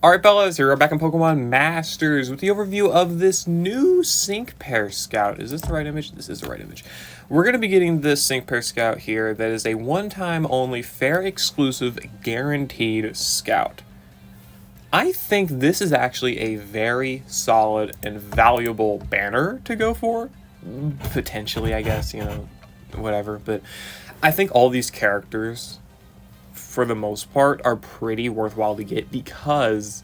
Alright fellas, here we are back in Pokemon Masters with the overview of this new Sync Pair Scout. Is this the right image? This is the right image. We're going to be getting this Sync Pair Scout here that is a one-time only fair exclusive guaranteed Scout. I think this is actually a very solid and valuable banner to go for. Potentially, I guess, you know, whatever. But I think all these characters, for the most part, are pretty worthwhile to get because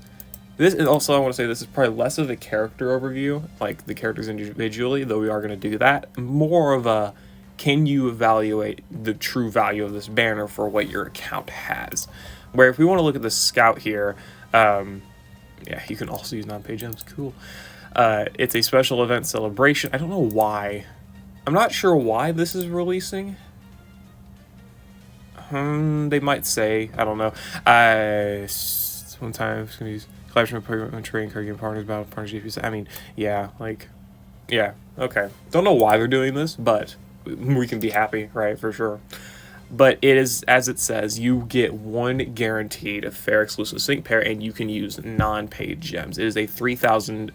this is also, I want to say, this is probably less of a character overview, like the characters individually, though we are going to do that. More of a, can you evaluate the true value of this banner for what your account has? Where if we want to look at the Scout here, yeah, you can also use non-pay gems, cool. It's a special event celebration. I don't know why. I'm not sure why this is releasing. They might say, I don't know. Sometimes gonna use collaboration with Pokemon trading card game partners, battle partners, GPs. I mean, yeah, like, yeah, okay. Don't know why they're doing this, but we can be happy, right? For sure. But it is, as it says, you get one guaranteed fair exclusive sync pair, and you can use non-paid gems. It is a 3,000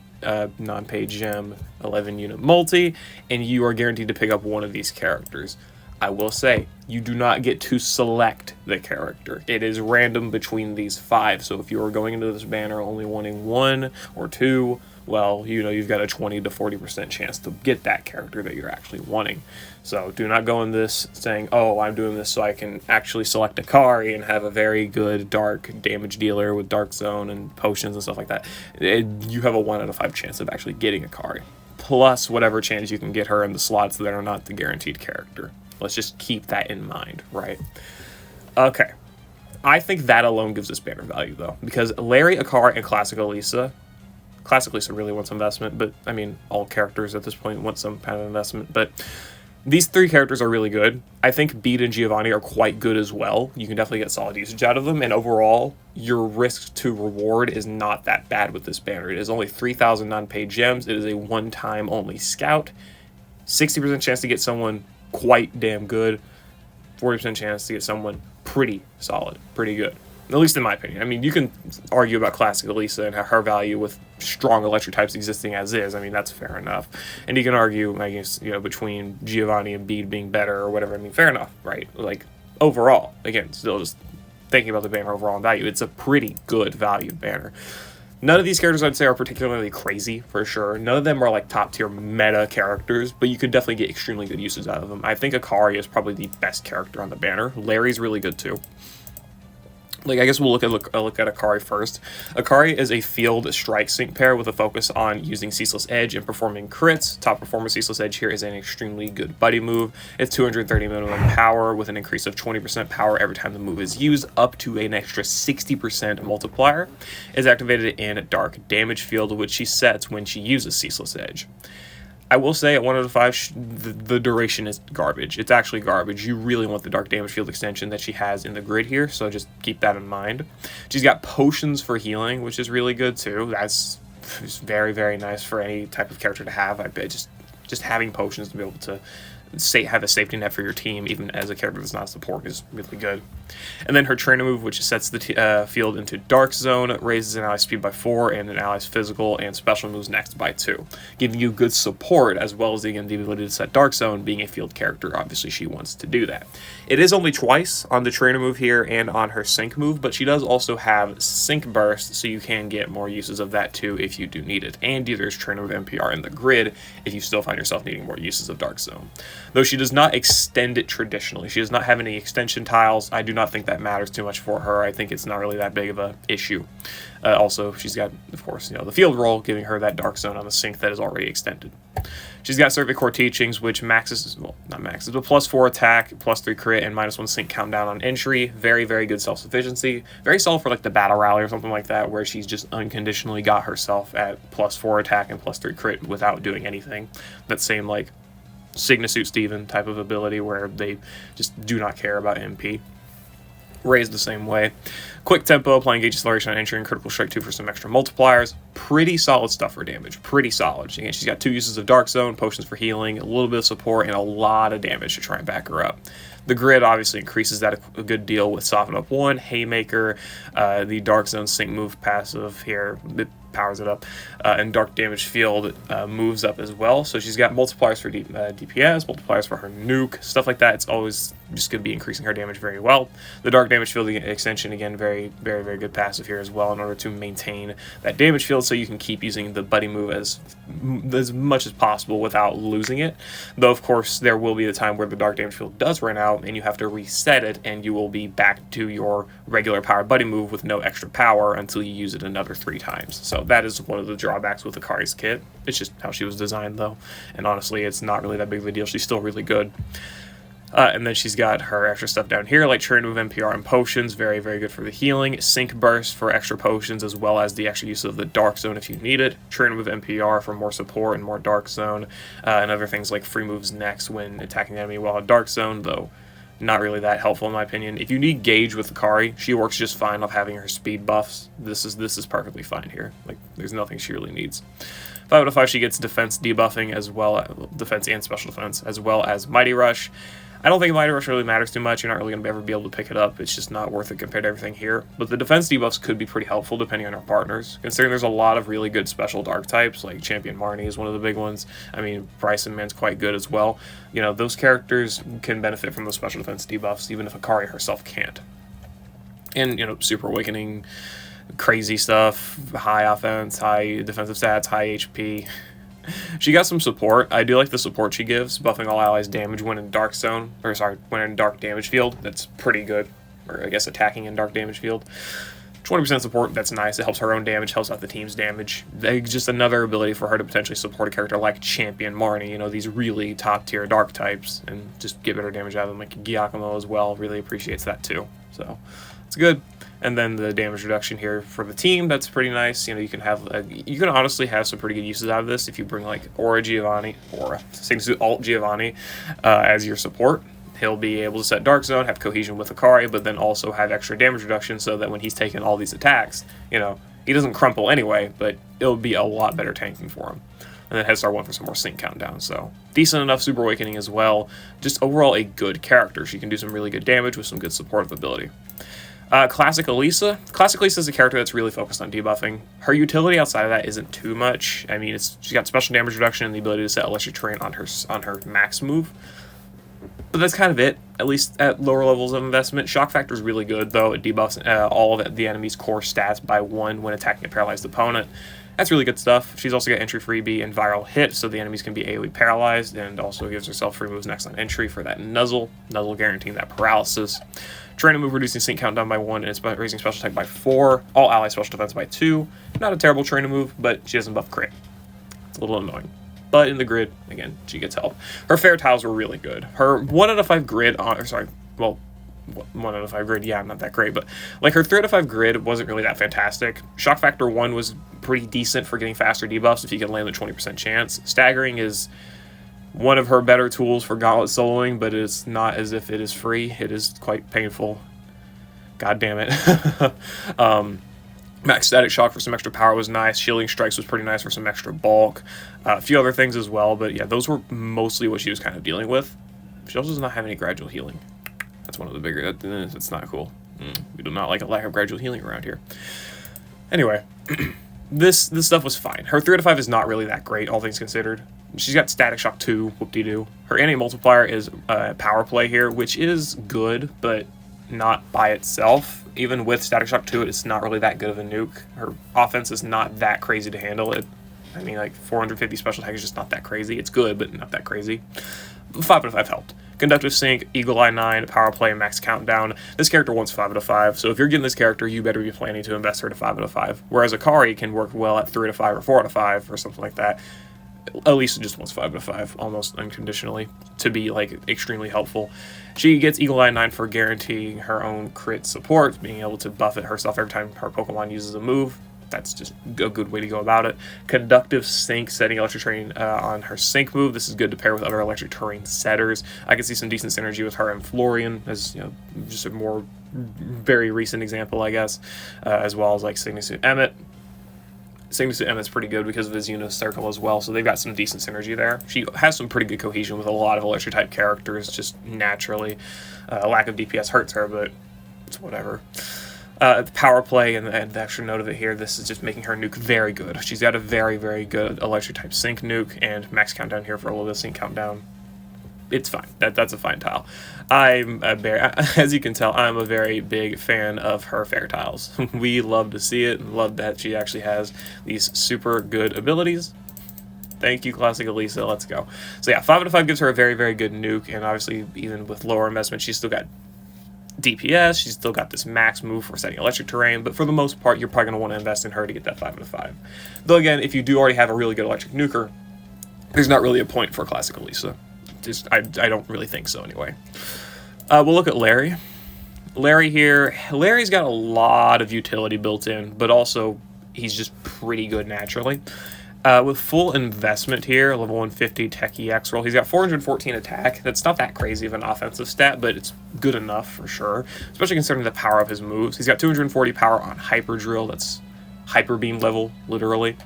non-paid gem 11 unit multi, and you are guaranteed to pick up one of these characters. I will say, you do not get to select the character. It is random between these 5. So if you are going into this banner only wanting 1 or 2, well, you know, you've got a 20 to 40% chance to get that character that you're actually wanting. So do not go in this saying, oh, I'm doing this so I can actually select Akari and have a very good dark damage dealer with Dark Zone and potions and stuff like that. You have a 1 out of 5 chance of actually getting Akari. Plus whatever chance you can get her in the slots that are not the guaranteed character. Let's just keep that in mind, right? Okay. I think that alone gives this banner value, though. Because Larry, Akari, and Classic Elesa really wants investment, but, I mean, all characters at this point want some kind of investment. But these 3 characters are really good. I think Bede and Giovanni are quite good as well. You can definitely get solid usage out of them. And overall, your risk to reward is not that bad with this banner. It is only 3,000 non-paid gems. It is a one-time only Scout. 60% chance to get someone quite damn good, 40% chance to get someone pretty solid, pretty good, at least in my opinion. I mean, you can argue about Classic Elesa and her value with strong electric types existing as is. I mean, that's fair enough. And you can argue, I guess, you know, between Giovanni and Bede being better or whatever. I mean, fair enough, right? Like, overall, again, still just thinking about the banner overall in value, it's a pretty good valued banner. None of these characters, I'd say, are particularly crazy, for sure. None of them are, like, top-tier meta characters, but you could definitely get extremely good uses out of them. I think Akari is probably the best character on the banner. Larry's really good, too. Like, I guess we'll look at Akari first. Akari is a field strike sync pair with a focus on using Ceaseless Edge and performing crits. Top performer Ceaseless Edge here is an extremely good buddy move. It's 230 minimum power with an increase of 20% power every time the move is used, up to an extra 60% multiplier. Is activated in Dark Damage Field, which she sets when she uses Ceaseless Edge. I will say at 1 out of 5, the duration is garbage. It's actually garbage. You really want the Dark Damage Field extension that she has in the grid here, so just keep that in mind. She's got potions for healing, which is really good too. That's very, very nice for any type of character to have. I bet just having potions to be able to have a safety net for your team, even as a character that's not support, is really good. And then her trainer move, which sets the field into Dark Zone, raises an ally's speed by 4 and an ally's physical and special moves next by 2, giving you good support as well as the ability to set Dark Zone. Being a field character, obviously she wants to do that. It is only twice on the trainer move here and on her sync move, but she does also have sync burst, so you can get more uses of that too if you do need it. And there's trainer move NPR in the grid if you still find yourself needing more uses of Dark Zone. Though she does not extend it traditionally. She does not have any extension tiles. I do not think that matters too much for her. I think it's not really that big of a issue. Also, she's got, of course, you know, the field roll, giving her that Dark Zone on the sync that is already extended. She's got Circuit Core Teachings, which maxes, well, not maxes, but +4 attack, +3 crit, and -1 sync countdown on entry. Very, very good self-sufficiency. Very solid for, like, the Battle Rally or something like that, where she's just unconditionally got herself at +4 attack and +3 crit without doing anything. That same, like, Sygna Suit Steven type of ability where they just do not care about MP. Raised the same way. Quick tempo, applying gauge acceleration on entry and critical strike 2 for some extra multipliers. Pretty solid stuff for damage. Pretty solid. Again, she's got 2 uses of Dark Zone, potions for healing, a little bit of support, and a lot of damage to try and back her up. The grid obviously increases that a good deal with Soften Up 1, Haymaker, the Dark Zone Sync move passive here, it powers it up, and Dark Damage Field moves up as well. So she's got multipliers for DPS, multipliers for her nuke, stuff like that. It's always just going to be increasing her damage very well. The Dark Damage Field extension, again, very, very, very good passive here as well in order to maintain that damage field, so you can keep using the buddy move as much as possible without losing it. Though, of course, there will be a time where the Dark Damage Field does run out and you have to reset it, and you will be back to your regular power buddy move with no extra power until you use it another 3 times. So that is one of the drawbacks with Akari's kit. It's just how she was designed, though. And honestly, it's not really that big of a deal. She's still really good. And then she's got her extra stuff down here, like Train Move, NPR, and Potions. Very, very good for the healing. Sync Burst for extra potions, as well as the extra use of the Dark Zone if you need it. Train Move, NPR for more support and more Dark Zone. And other things like free moves next when attacking the enemy while in Dark Zone, though not really that helpful in my opinion. If you need Gauge with Akari, she works just fine off having her speed buffs. This is perfectly fine here. Like, there's nothing she really needs. 5 out of 5, she gets defense debuffing as well, defense and special defense, as well as Mighty Rush. I don't think Mighty Rush really matters too much. You're not really going to ever be able to pick it up. It's just not worth it compared to everything here. But the defense debuffs could be pretty helpful depending on our partners, considering there's a lot of really good special dark types, like Champion Marnie is one of the big ones. I mean, Bryson Man's quite good as well. You know, those characters can benefit from those special defense debuffs, even if Akari herself can't. And, you know, Super Awakening, crazy stuff, high offense, high defensive stats, high HP. She got some support. I do like the support she gives, buffing all allies damage when in Dark Zone, or sorry, when in Dark Damage Field. That's pretty good, or I guess attacking in Dark Damage Field. 20% support, that's nice. It helps her own damage, helps out the team's damage. Just another ability for her to potentially support a character like Champion Marnie, you know, these really top-tier dark types, and just get better damage out of them. Like Giacomo as well really appreciates that too. So, it's good. And then the damage reduction here for the team, that's pretty nice. You know, you can honestly have some pretty good uses out of this if you bring like Aura Giovanni, or Alt Giovanni as your support. He'll be able to set Dark Zone, have cohesion with Akari, but then also have extra damage reduction so that when he's taking all these attacks, you know, he doesn't crumple anyway, but it'll be a lot better tanking for him. And then Headstar 1 for some more sync countdown, so decent enough Super Awakening as well. Just overall a good character. She can do some really good damage with some good supportive ability. Classic Elesa. Classic Elesa is a character that's really focused on debuffing. Her utility outside of that isn't too much. I mean, she's got special damage reduction and the ability to set Electric Terrain on her max move. But that's kind of it, at least at lower levels of investment. Shock Factor is really good, though. It debuffs all of the enemy's core stats by 1 when attacking a paralyzed opponent. That's really good stuff. She's also got entry freebie and viral hit, so the enemies can be AoE paralyzed, and also gives herself free moves next on entry for that Nuzzle guaranteeing that paralysis. Train move reducing sync countdown by 1, and it's raising special attack by 4. All ally special defense by 2. Not a terrible trainer move, but she doesn't buff crit. It's a little annoying. But in the grid, again, she gets help. Her fair tiles were really good. Her 1 out of 5 grid, 1 out of 5 grid, yeah, not that great, but like her 3 out of 5 grid wasn't really that fantastic. Shock Factor 1 was pretty decent for getting faster debuffs if you can land a 20% chance. Staggering is one of her better tools for Gauntlet soloing, but it's not as if it is free. It is quite painful. God damn it. Max Static Shock for some extra power was nice. Shielding Strikes was pretty nice for some extra bulk. A few other things as well, but yeah, those were mostly what she was kind of dealing with. She also does not have any gradual healing. That's one of the bigger... That's not cool. We do not like a lack of gradual healing around here. Anyway, this stuff was fine. Her 3 out of 5 is not really that great, all things considered. She's got Static Shock 2, whoop-de-doo. Her anti-multiplier is Power Play here, which is good, but not by itself. Even with Static Shock 2, it's not really that good of a nuke. Her offense is not that crazy to handle it. I mean, like, 450 special attack is just not that crazy. It's good, but not that crazy. 5 out of 5 helped. Conductive Sync, Eagle Eye 9, Power Play, Max Countdown. This character wants 5 out of 5, so if you're getting this character, you better be planning to invest her to 5 out of 5. Whereas Akari can work well at 3 out of 5 or 4 out of 5 or something like that. Elesa just wants 5 out of 5, almost unconditionally, to be, like, extremely helpful. She gets Eagle Eye 9 for guaranteeing her own crit support, being able to buff it herself every time her Pokemon uses a move. That's just a good way to go about it. Conductive Sync, setting Electric Terrain on her Sync move. This is good to pair with other Electric Terrain setters. I can see some decent synergy with her and Florian, as, you know, just a more very recent example, I guess, as well as, like, Sygna Emmett. Sygna to Emma's pretty good because of his Uno Circle as well, so they've got some decent synergy there. She has some pretty good cohesion with a lot of Electric-type characters, just naturally. Lack of DPS hurts her, but it's whatever. The power play and the extra note of it here, this is just making her nuke very good. She's got a very, very good Electric-type sync nuke, and max countdown here for a little bit of sync countdown. It's fine. That's a fine tile. As you can tell, I'm a very big fan of her fair tiles. We love to see it, and love that she actually has these super good abilities. Thank you, Classic Elesa. Let's go. So yeah, 5 out of 5 gives her a very, very good nuke, and obviously even with lower investment, she's still got DPS. She's still got this max move for setting electric terrain, but for the most part, you're probably going to want to invest in her to get that 5 out of 5. Though again, if you do already have a really good electric nuker, there's not really a point for Classic Elesa. I don't really think so anyway. We'll look at Larry. Larry here. Larry's got a lot of utility built in, but also he's just pretty good naturally. With full investment here, level 150 Tech EX roll, he's got 414 attack. That's not that crazy of an offensive stat, but it's good enough for sure, especially considering the power of his moves. He's got 240 power on Hyper Drill. That's Hyper Beam level, literally.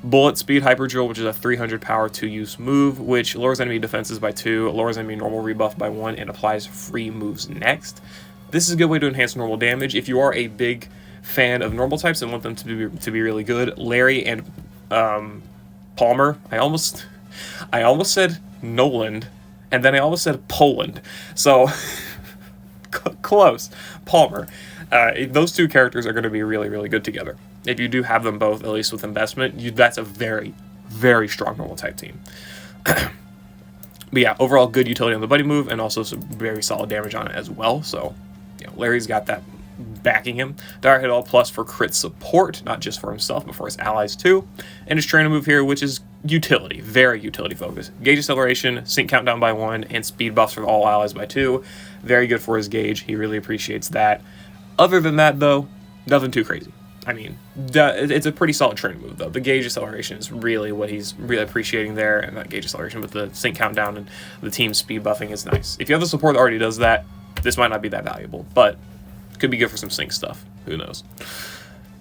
Bullet Speed Hyper Drill, which is a 300 power 2-use move, which lowers enemy defenses by 2, lowers enemy normal rebuff by 1, and applies free moves next. This is a good way to enhance normal damage. If you are a big fan of normal types and want them to be really good, Larry and Palmer, I almost said Noland, and then I almost said Poland. So close. Palmer. Those two characters are going to be really, really good together. If you do have them both, at least with investment, that's a very, very strong normal type team. But yeah, overall good utility on the buddy move, and also some very solid damage on it as well. So, Larry's got that backing him. Dire Hit All Plus for crit support, not just for himself, but for his allies too. And his trainer move here, which is utility, very utility focused. Gauge acceleration, sync countdown by 1, and speed buffs for all allies by 2. Very good for his gauge. He really appreciates that. Other than that, though, nothing too crazy. I mean, it's a pretty solid trainer move, though. The gauge acceleration is really what he's really appreciating there, and not gauge acceleration, but the sync countdown and the team speed buffing is nice. If you have the support that already does that, this might not be that valuable, but could be good for some sync stuff. Who knows?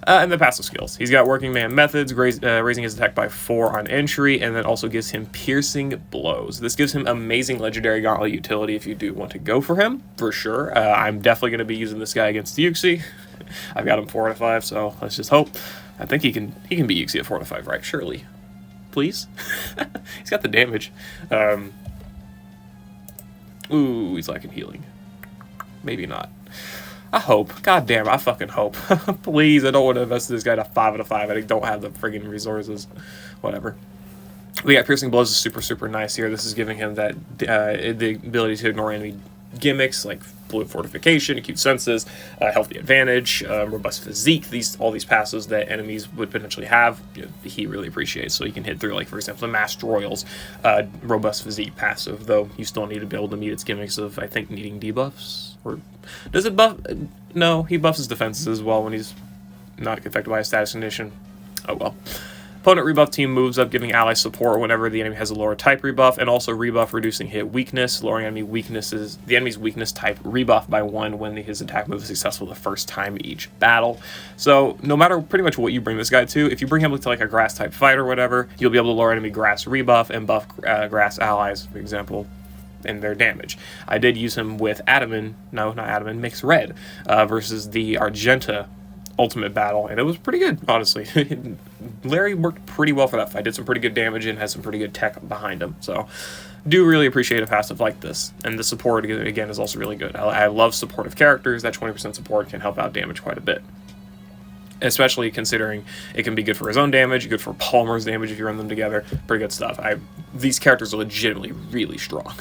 And the passive skills. He's got Working Man Methods, raising his attack by 4 on entry, and then also gives him Piercing Blows. This gives him amazing Legendary Gauntlet utility if you do want to go for him, for sure. I'm definitely going to be using this guy against Yuxi. I've got him 4 out of 5, so let's just hope. I think he can beat Yuxi at 4 out of 5, right? Surely. Please? He's got the damage. Ooh, he's lacking healing. Maybe not. I hope. God damn, I fucking hope. Please, I don't want to invest in this guy to 5 out of 5. I don't have the friggin' resources. Whatever. We got Piercing Blows is super, super nice here. This is giving him that the ability to ignore enemy gimmicks like Fluid Fortification, Acute Senses, Healthy Advantage, Robust Physique. All these passives that enemies would potentially have, he really appreciates. So you can hit through, like, for example, the Masked Royals Robust Physique passive, though you still need to be able to meet its gimmicks of, I think, needing debuffs. Or does it buff? No, he buffs his defenses as well when he's not affected by a status condition. Oh well. Opponent rebuff team moves up, giving ally support whenever the enemy has a lower type rebuff, and also rebuff reducing hit weakness, lowering the enemy's weakness type rebuff by 1 when his attack move is successful the first time each battle. So no matter pretty much what you bring this guy to, if you bring him to like a grass type fight or whatever, you'll be able to lower enemy grass rebuff and buff grass allies, for example, and their damage. I did use him with Mixed Red versus the Argenta Ultimate Battle, and it was pretty good, honestly. Larry worked pretty well for that fight, did some pretty good damage, and has some pretty good tech behind him, so do really appreciate a passive like this. And the support, again, is also really good. I love supportive characters. That 20% support can help out damage quite a bit, especially considering it can be good for his own damage, good for Palmer's damage if you run them together. Pretty good stuff. These characters are legitimately really strong.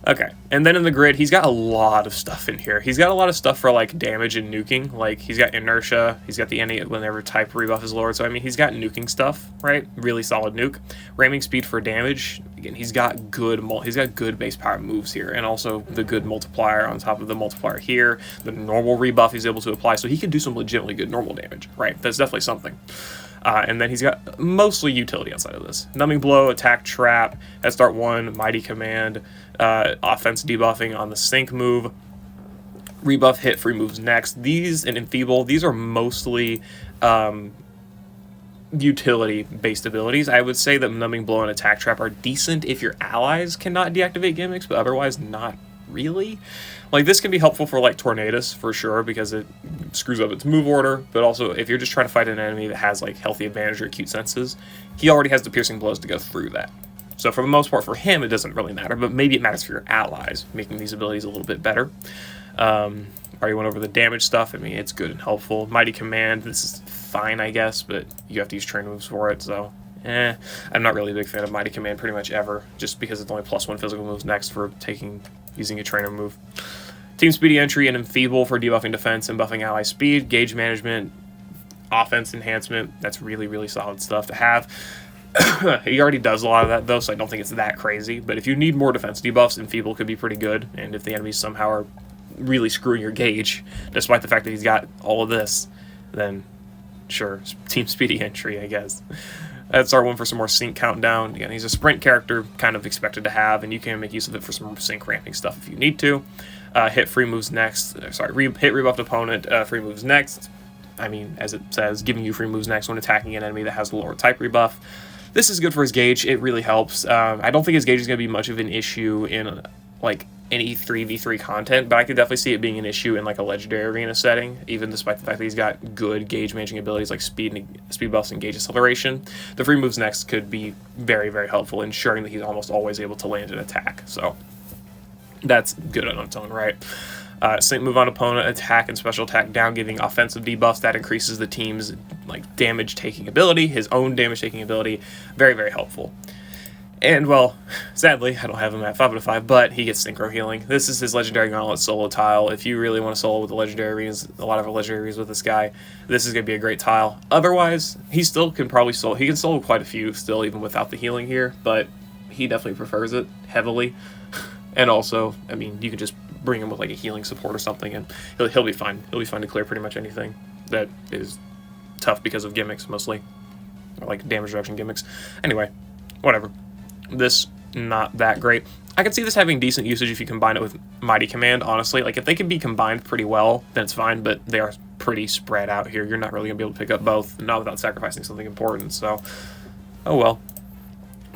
Okay, and then in the grid, he's got a lot of stuff in here. He's got a lot of stuff for, like, damage and nuking. Like, he's got Inertia, he's got the any whenever type rebuff is lowered. So, I mean, he's got nuking stuff, right? Really solid nuke. Ramming speed for damage. Again, he's got good base power moves here, and also the good multiplier on top of the multiplier here. The normal rebuff he's able to apply, so he can do some legitimately good normal damage, right? That's definitely something. And then he's got mostly utility outside of this. Numbing Blow, Attack Trap, Head Start 1, Mighty Command, offense debuffing on the sync move, rebuff hit free moves next. These and Enfeeble, these are mostly utility-based abilities. I would say that Numbing Blow and Attack Trap are decent if your allies cannot deactivate gimmicks, but otherwise not really. Like, this can be helpful for, like, Tornadus, for sure, because it screws up its move order, but also, if you're just trying to fight an enemy that has, like, healthy advantage or acute senses, he already has the piercing blows to go through that. So for the most part, for him, it doesn't really matter, but maybe it matters for your allies, making these abilities a little bit better. Already went over the damage stuff. I mean, it's good and helpful. Mighty Command, this is fine, I guess, but you have to use train moves for it, so I'm not really a big fan of Mighty Command pretty much ever, just because it's only +1 physical moves next for using a trainer move. Team Speedy Entry and Enfeeble for debuffing defense and buffing ally speed. Gauge Management, offense enhancement, that's really, really solid stuff to have. He already does a lot of that, though, so I don't think it's that crazy. But if you need more defense debuffs, Enfeeble could be pretty good. And if the enemies somehow are really screwing your gauge, despite the fact that he's got all of this, then sure, Team Speedy Entry, I guess. That's our one for some more sync countdown. Again, he's a sprint character, kind of expected to have, and you can make use of it for some sync ramping stuff if you need to. Hit free moves next. Hit rebuffed opponent, free moves next. I mean, as it says, giving you free moves next when attacking an enemy that has a lower type rebuff. This is good for his gauge. It really helps. I don't think his gauge is going to be much of an issue in, like, any 3v3 content, but I could definitely see it being an issue in, like, a Legendary Arena setting, even despite the fact that he's got good gauge managing abilities like speed buffs and gauge acceleration. The free moves next could be very, very helpful, ensuring that he's almost always able to land an attack. So that's good on its own right. Sync move on opponent, attack and special attack down, giving offensive debuffs. That increases the team's, like, damage taking ability, his own damage taking ability. Very, very helpful. And, well, sadly, I don't have him at 5/5, but he gets Synchro Healing. This is his Legendary Gauntlet solo tile. If you really want to solo with the Legendary Arenas, a lot of Legendary Arenas with this guy, this is going to be a great tile. Otherwise, he still can probably solo. He can solo quite a few still, even without the healing here, but he definitely prefers it heavily. And also, I mean, you can just bring him with, like, a healing support or something, and he'll be fine. He'll be fine to clear pretty much anything that is tough because of gimmicks, mostly. Or, like, damage reduction gimmicks. Anyway, whatever. This, not that great. I can see this having decent usage if you combine it with Mighty Command, honestly. Like, if they can be combined pretty well, then it's fine, but they are pretty spread out here. You're not really going to be able to pick up both, not without sacrificing something important, so oh well.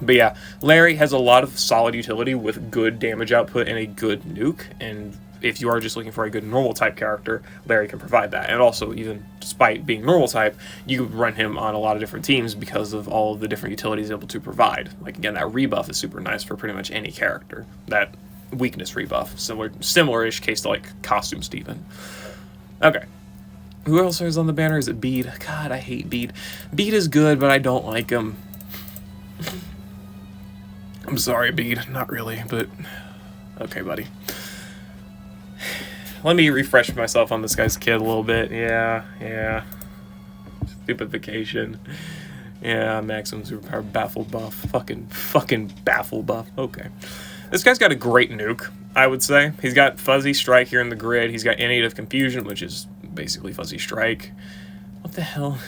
But yeah, Larry has a lot of solid utility with good damage output and a good nuke, and if you are just looking for a good normal type character, Larry can provide that. And also, even despite being normal type, you can run him on a lot of different teams because of all of the different utilities he's able to provide. Like, again, that rebuff is super nice for pretty much any character. That weakness rebuff, similar-ish case to, like, Costume Steven. Okay. Who else is on the banner? Is it Bede? God, I hate Bede. Bede is good, but I don't like him. I'm sorry, Bede. Not really, but okay, buddy. Let me refresh myself on this guy's kid a little bit. Yeah. Stupefaction. Yeah, maximum superpower, baffle buff. Fucking baffle buff. Okay. This guy's got a great nuke, I would say. He's got Fuzzy Strike here in the grid. He's got Innate of Confusion, which is basically Fuzzy Strike. What the hell?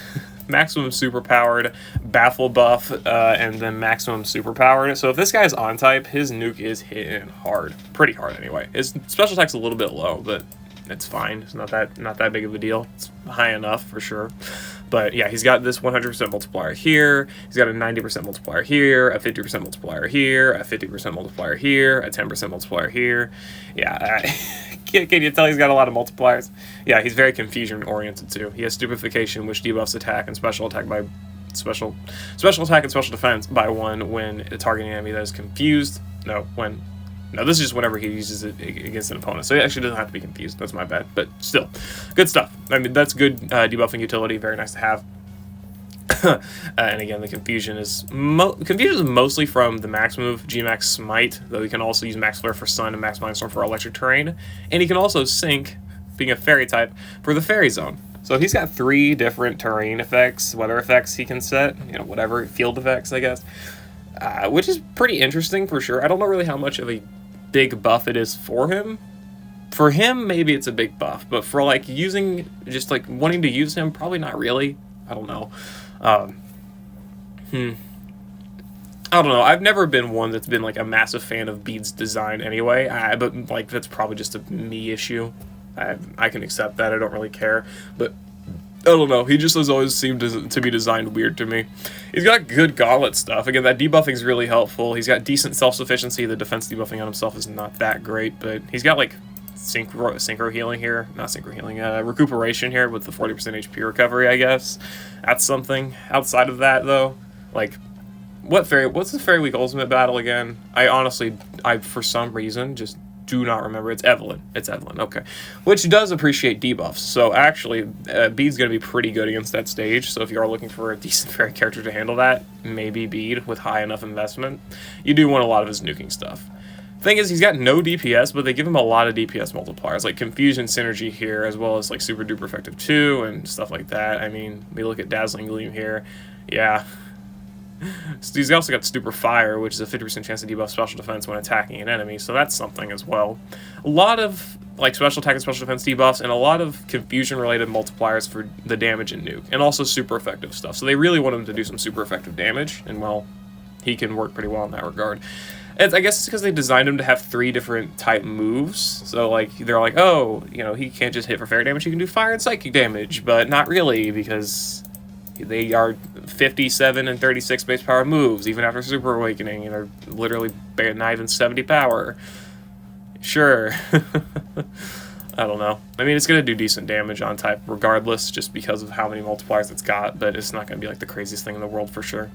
Maximum superpowered, baffle buff, and then maximum superpowered. So if this guy's on type, his nuke is hitting hard, pretty hard anyway. His special attack's a little bit low, but it's fine. It's not that big of a deal. It's high enough for sure. But yeah, he's got this 100% multiplier here. He's got a 90% multiplier here, a 50% multiplier here, a 50% multiplier here, a 10% multiplier here. Yeah. Can you tell he's got a lot of multipliers? Yeah, he's very confusion-oriented, too. He has Stupefaction, which debuffs attack and special attack by... Special attack and special defense by 1 when targeting an enemy that is confused. No, this is just whenever he uses it against an opponent. So it actually doesn't have to be confused. That's my bad. But still, good stuff. I mean, that's good debuffing utility. Very nice to have. And again, the confusion is mostly from the max move, G-Max Smite, though he can also use Max Flare for Sun and Max Mindstorm for electric terrain. And he can also sync, being a fairy type, for the Fairy Zone. So he's got 3 different terrain effects, weather effects he can set, whatever, field effects, I guess, which is pretty interesting for sure. I don't know really how much of a big buff it is for him. For him, maybe it's a big buff, but for, like, wanting to use him, probably not really. I don't know. I don't know. I've never been one that's been, like, a massive fan of Bede's design anyway, but, like, that's probably just a me issue. I can accept that. I don't really care. But I don't know. He just has always seemed to be designed weird to me. He's got good gauntlet stuff. Again, that debuffing is really helpful. He's got decent self-sufficiency. The defense debuffing on himself is not that great, but he's got, like, synchro healing here. Not synchro healing. Recuperation here with the 40% HP recovery, I guess. That's something. Outside of that, though, like, what's the Fairy Week Ultimate battle again? I for some reason, just do not remember. It's Evelyn. Okay. Which does appreciate debuffs. So actually, Bede's going to be pretty good against that stage. So if you are looking for a decent fairy character to handle that, maybe Bede with high enough investment. You do want a lot of his nuking stuff. Thing is, he's got no DPS, but they give him a lot of DPS multipliers, like Confusion Synergy here, as well as like Super Duper Effective 2 and stuff like that. I mean, we look at Dazzling Gleam here. Yeah. He's also got Stupor Fire, which is a 50% chance to debuff special defense when attacking an enemy, so that's something as well. A lot of like special attack and special defense debuffs, and a lot of confusion-related multipliers for the damage and nuke, and also super effective stuff. So they really want him to do some super effective damage, and well, he can work pretty well in that regard. I guess it's because they designed him to have 3 different type moves. So, like, they're like, oh, you know, he can't just hit for fairy damage, he can do fire and psychic damage, but not really, because they are 57 and 36 base power moves, even after Super Awakening, and they're literally not even 70 power. Sure. I don't know. I mean, it's going to do decent damage on type regardless, just because of how many multipliers it's got, but it's not going to be like the craziest thing in the world for sure.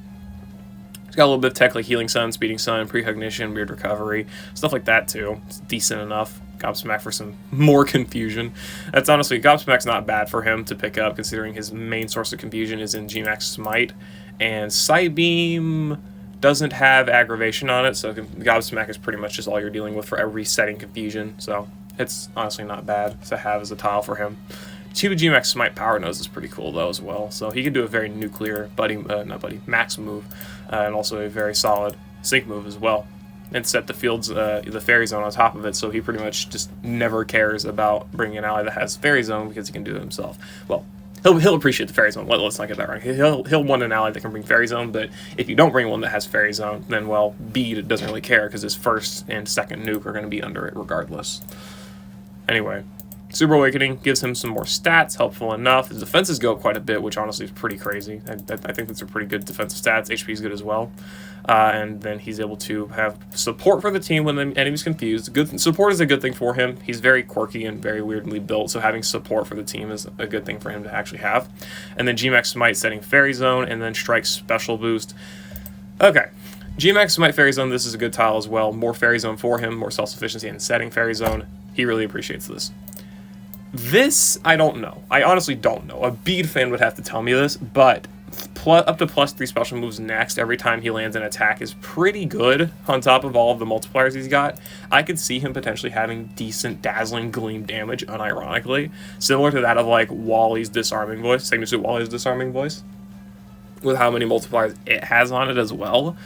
It's got a little bit of tech like Healing Sun, Speeding Sun, Precognition, Weird Recovery, stuff like that too. It's decent enough. Gobsmack for some more confusion. That's honestly, Gobsmack's not bad for him to pick up, considering his main source of confusion is in Gmax Smite, and Psybeam doesn't have aggravation on it, so Gobsmack is pretty much just all you're dealing with for every setting confusion, so it's honestly not bad to have as a tile for him. Chiba Gmax Smite Power Nose is pretty cool though as well, so he can do a very nuclear max move, and also a very solid sync move as well, and set the field's the Fairy Zone on top of it, so he pretty much just never cares about bringing an ally that has Fairy Zone because he can do it himself. Well, he'll appreciate the Fairy Zone. Let's not get that wrong. He'll want an ally that can bring Fairy Zone, but if you don't bring one that has Fairy Zone, then well, Bede doesn't really care because his first and second nuke are going to be under it regardless. Anyway, Super Awakening gives him some more stats, helpful enough. His defenses go up quite a bit, which honestly is pretty crazy. I think that's a pretty good defensive stats. HP is good as well. And then he's able to have support for the team when the enemy's confused. Support is a good thing for him. He's very quirky and very weirdly built, so having support for the team is a good thing for him to actually have. And then Gmax Smite setting Fairy Zone, and then Strike Special Boost. Okay. Gmax Smite Fairy Zone, this is a good tile as well. More Fairy Zone for him, more self-sufficiency in setting Fairy Zone. He really appreciates this. This, I don't know. I honestly don't know. A Bede fan would have to tell me this, but up to +3 special moves next every time he lands an attack is pretty good on top of all of the multipliers he's got. I could see him potentially having decent Dazzling Gleam damage, unironically, similar to that of like Wally's Disarming Voice, Sygna Suit Wally's Disarming Voice, with how many multipliers it has on it as well.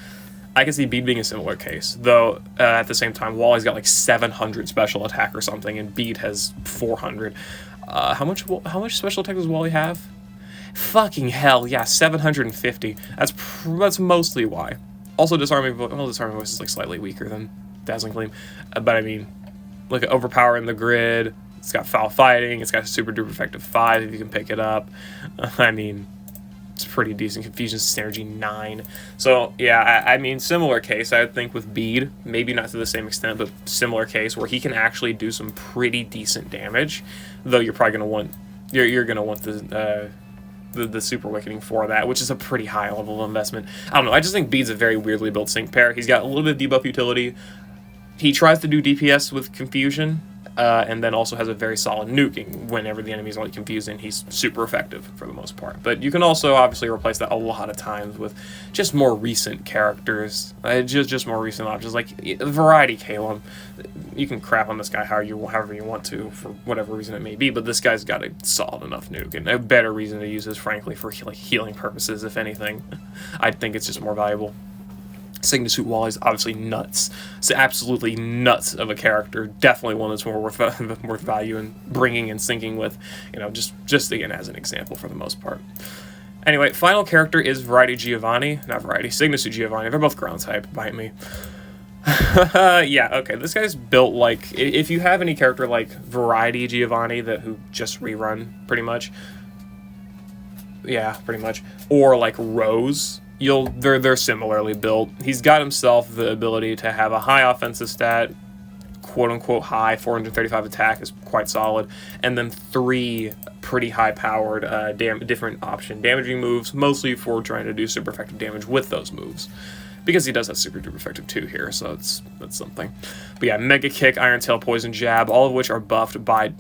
I can see Bede being a similar case, though at the same time, Wally's got like 700 special attack or something, and Bede has 400. How much special attack does Wally have? Fucking hell, yeah, 750. That's mostly why. Also, Disarming Voice is like slightly weaker than Dazzling Gleam, but I mean, look at Overpowering the Grid. It's got Foul Fighting. It's got Super Duper Effective 5 if you can pick it up. I mean, it's pretty decent. Confusion Synergy 9. So yeah, I mean, similar case, I would think, with Bede, maybe not to the same extent, but similar case where he can actually do some pretty decent damage, though you're probably gonna want you're gonna want the Super Awakening for that, which is a pretty high level of investment. I don't know, I just think Bede's a very weirdly built sync pair. He's got a little bit of debuff utility. He tries to do DPS with Confusion, and then also has a very solid nuking whenever the enemy's only confused, and he's super effective for the most part. But you can also obviously replace that a lot of times with just more recent characters, just more recent options, like Variety Calum. You can crap on this guy however you want to, for whatever reason it may be, but this guy's got a solid enough nuke, and a better reason to use this, frankly, for like healing purposes, if anything. I think it's just more valuable. Sygna Suit Wall is obviously nuts. It's absolutely nuts of a character. Definitely one that's more worth value in bringing and syncing with, you know, just again as an example for the most part. Anyway, final character is Sygna Suit Giovanni. They're both ground type. Bite me. Yeah, okay. This guy's built like, if you have any character like Variety Giovanni who just rerun pretty much, Yeah, pretty much. Or like Rose. They're similarly built. He's got himself the ability to have a high offensive stat, quote unquote high, 435 attack is quite solid, and then 3 pretty high powered different option damaging moves, mostly for trying to do super effective damage with those moves. Because he does have super duper effective 2 here, so that's something. But yeah, Mega Kick, Iron Tail, Poison Jab, all of which are buffed by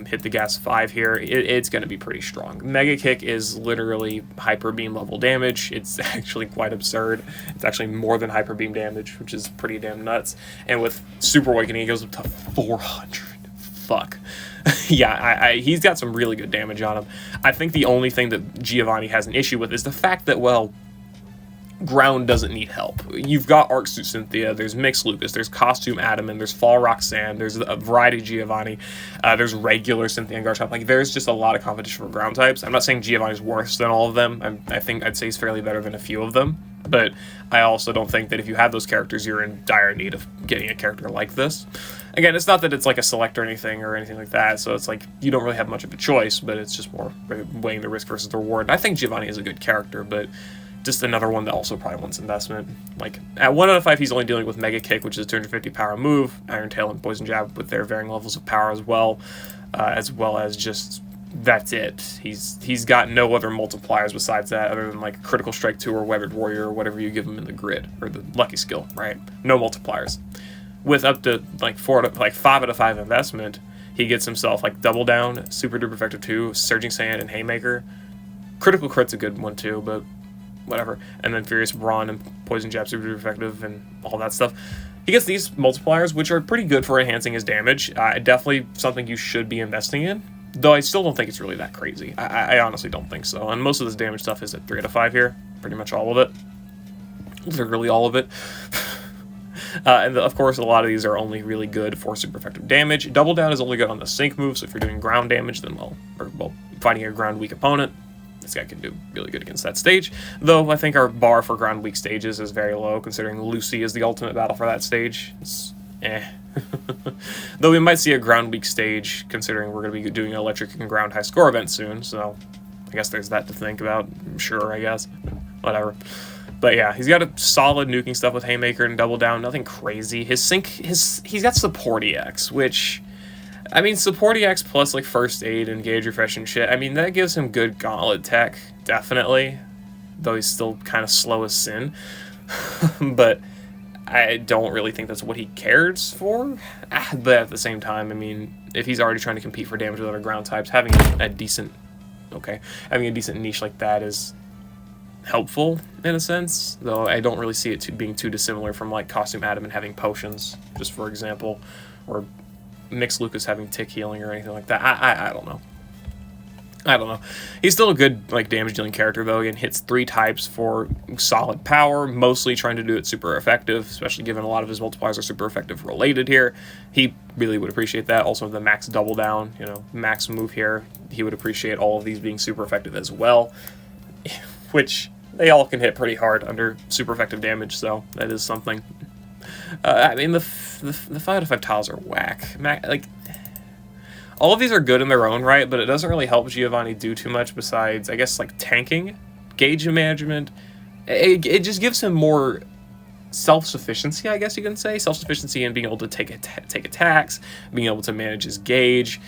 Hit the Gas 5 here. It's going to be pretty strong. Mega Kick is literally Hyper Beam level damage. It's actually quite absurd. It's actually more than Hyper Beam damage, which is pretty damn nuts. And with Super Awakening, it goes up to 400. Fuck. Yeah, he's got some really good damage on him. I think the only thing that Giovanni has an issue with is the fact that, well, ground doesn't need help. You've got Arc Suit Cynthia, there's Mixed Lucas, there's Costume Adamant, there's Fall Roxanne, there's a variety of Giovanni, there's regular Cynthia and Garchomp. Like, there's just a lot of competition for ground types. I'm not saying Giovanni's worse than all of them. I think I'd say he's fairly better than a few of them. But I also don't think that if you have those characters, you're in dire need of getting a character like this. Again, it's not that it's like a select or anything like that, so it's like you don't really have much of a choice, but it's just more weighing the risk versus the reward. I think Giovanni is a good character, but just another one that also probably wants investment. Like, at 1 out of 5, he's only dealing with Mega Kick, which is a 250 power move, Iron Tail and Poison Jab with their varying levels of power as well as just, that's it. He's got no other multipliers besides that, other than like Critical Strike 2 or Weathered Warrior or whatever you give him in the grid, or the Lucky Skill, right? No multipliers. With up to like 5 out of 5 investment, he gets himself like Double Down, Super Duper Effective 2, Surging Sand, and Haymaker. Critical Crit's a good one too, but whatever. And then Furious Brawn and Poison Jab, Super Duper Effective, and all that stuff. He gets these multipliers, which are pretty good for enhancing his damage. Definitely something you should be investing in, though I still don't think it's really that crazy. I honestly don't think so. And most of this damage stuff is at 3 out of 5 here. Pretty much all of it. Literally all of it. And of course, a lot of these are only really good for super effective damage. Double Down is only good on the sync move, so if you're doing ground damage, then fighting a ground weak opponent, this guy can do really good against that stage. Though I think our bar for ground weak stages is very low, considering Lucy is the ultimate battle for that stage. It's Though we might see a ground weak stage, considering we're going to be doing an electric and ground high score event soon, so I guess there's that to think about. Sure, I guess. Whatever. But yeah, he's got a solid nuking stuff with Haymaker and Double Down, nothing crazy. His sync, he's got Support EX, which, I mean, Support EX plus like First Aid and Gauge Refresh and shit, I mean, that gives him good gauntlet tech, definitely. Though he's still kind of slow as sin. But I don't really think that's what he cares for. But at the same time, I mean, if he's already trying to compete for damage with other ground types, having a decent niche like that is helpful in a sense, though I don't really see it being too dissimilar from like Costume Adamant having potions, just for example, or Mixed Lucas having tick healing or anything like that. I don't know. I don't know. He's still a good like damage dealing character though. Again, hits 3 types for solid power, mostly trying to do it super effective, especially given a lot of his multipliers are super effective related here. He really would appreciate that. Also the max Double Down, you know, max move here. He would appreciate all of these being super effective as well, which they all can hit pretty hard under super effective damage, so that is something. I mean, the 5 out of 5 tiles are whack. Like, all of these are good in their own right, but it doesn't really help Giovanni do too much besides, I guess, like tanking, gauge management. It just gives him more self-sufficiency, I guess you can say. Self-sufficiency in being able to take attacks, being able to manage his gauge,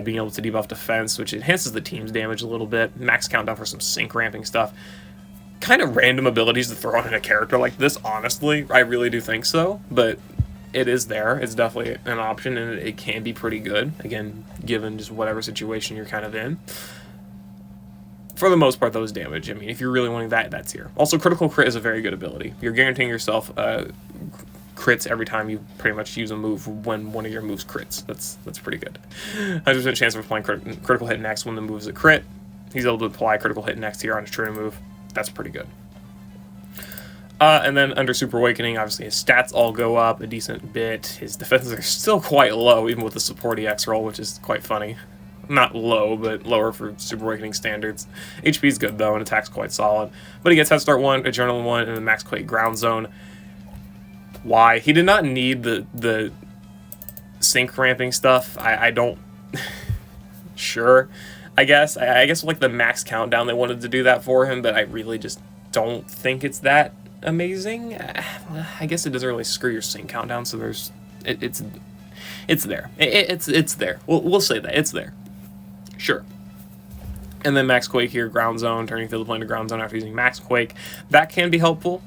being able to debuff defense, which enhances the team's damage a little bit. Max countdown for some sync ramping stuff. Kind of random abilities to throw in a character like this, honestly. I really do think so, but it is there. It's definitely an option, and it can be pretty good, again, given just whatever situation you're kind of in. For the most part, those damage. I mean, if you're really wanting that, that's here. Also, Critical Crit is a very good ability. You're guaranteeing yourself crits every time you pretty much use a move when one of your moves crits. That's pretty good. 100% chance of applying Critical Hit next when the move's a crit. He's able to apply Critical Hit next here on his trigger move. That's pretty good. And then under Super Awakening, obviously his stats all go up a decent bit. His defenses are still quite low, even with the Support EX roll, which is quite funny. Not low, but lower for Super Awakening standards. HP is good, though, and attack's quite solid. But he gets Head Start 1, Adrenaline 1, and the Max Quake Ground Zone. Why? He did not need the sync ramping stuff. I don't... Sure. I guess like the max countdown they wanted to do that for him, but I really just don't think it's that amazing. I guess it doesn't really screw your sync countdown, so there's it's there. It's there. We'll say that it's there. Sure. And then Max Quake here, Ground Zone, turning Field of Play to Ground Zone after using Max Quake. That can be helpful,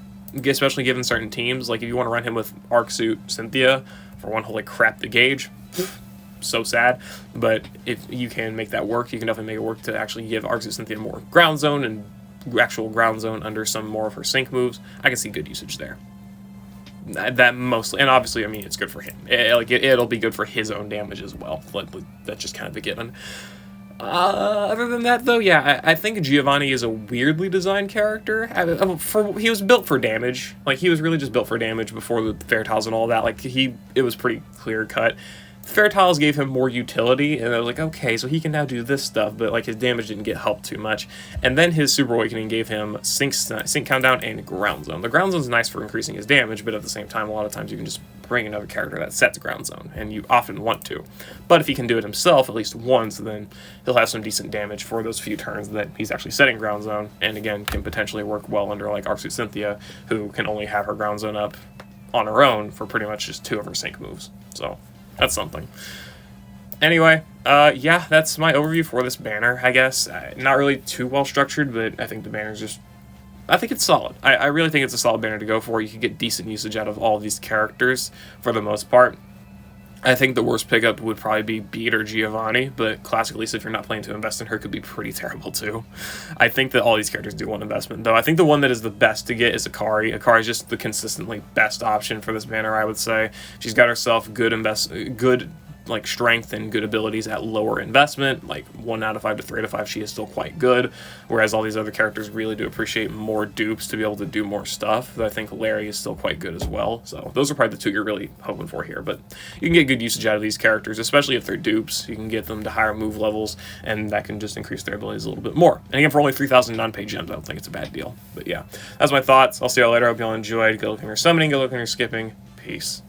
especially given certain teams. Like if you want to run him with Arc Suit Cynthia for one, holy crap, the gauge. So sad. But if you can make that work, you can definitely make it work to actually give Arc Suit Cynthia more Ground Zone and actual Ground Zone under some more of her sync moves. I can see good usage there. That mostly, and obviously, I mean, it's good for him. It'll be good for his own damage as well. That's just kind of a given. Other than that, though, yeah, I think Giovanni is a weirdly designed character. He was built for damage. Like, he was really just built for damage before the Fair Tiles and all that. Like, it was pretty clear cut. Fair Tiles gave him more utility, and I was like, okay, so he can now do this stuff, but like his damage didn't get helped too much. And then his Super Awakening gave him sync countdown and Ground Zone. The Ground Zone's nice for increasing his damage, but at the same time, a lot of times you can just bring another character that sets Ground Zone, and you often want to. But if he can do it himself at least once, then he'll have some decent damage for those few turns that he's actually setting Ground Zone, and again, can potentially work well under like Arc Suit Cynthia, who can only have her Ground Zone up on her own for pretty much just 2 of her sync moves. So that's something. Anyway, yeah, that's my overview for this banner, I guess. Not really too well structured, but I think the banner's just... I think it's solid. I really think it's a solid banner to go for. You can get decent usage out of all of these characters for the most part. I think the worst pickup would probably be Bede or Giovanni, but Classic Elesa, if you're not planning to invest in her, could be pretty terrible too. I think that all these characters do want investment, though. I think the one that is the best to get is Akari. Akari is just the consistently best option for this banner, I would say. She's got herself good like strength and good abilities at lower investment, like 1 out of 5 to 3 out of 5, she is still quite good, whereas all these other characters really do appreciate more dupes to be able to do more stuff. I think Larry is still quite good as well, so those are probably the 2 you're really hoping for here, but you can get good usage out of these characters, especially if they're dupes. You can get them to higher move levels, and that can just increase their abilities a little bit more. And again, for only 3,000 non-paid gems, I don't think it's a bad deal, but yeah, that's my thoughts. I'll see y'all later. I hope y'all enjoyed. Good looking or summoning, good looking or skipping. Peace.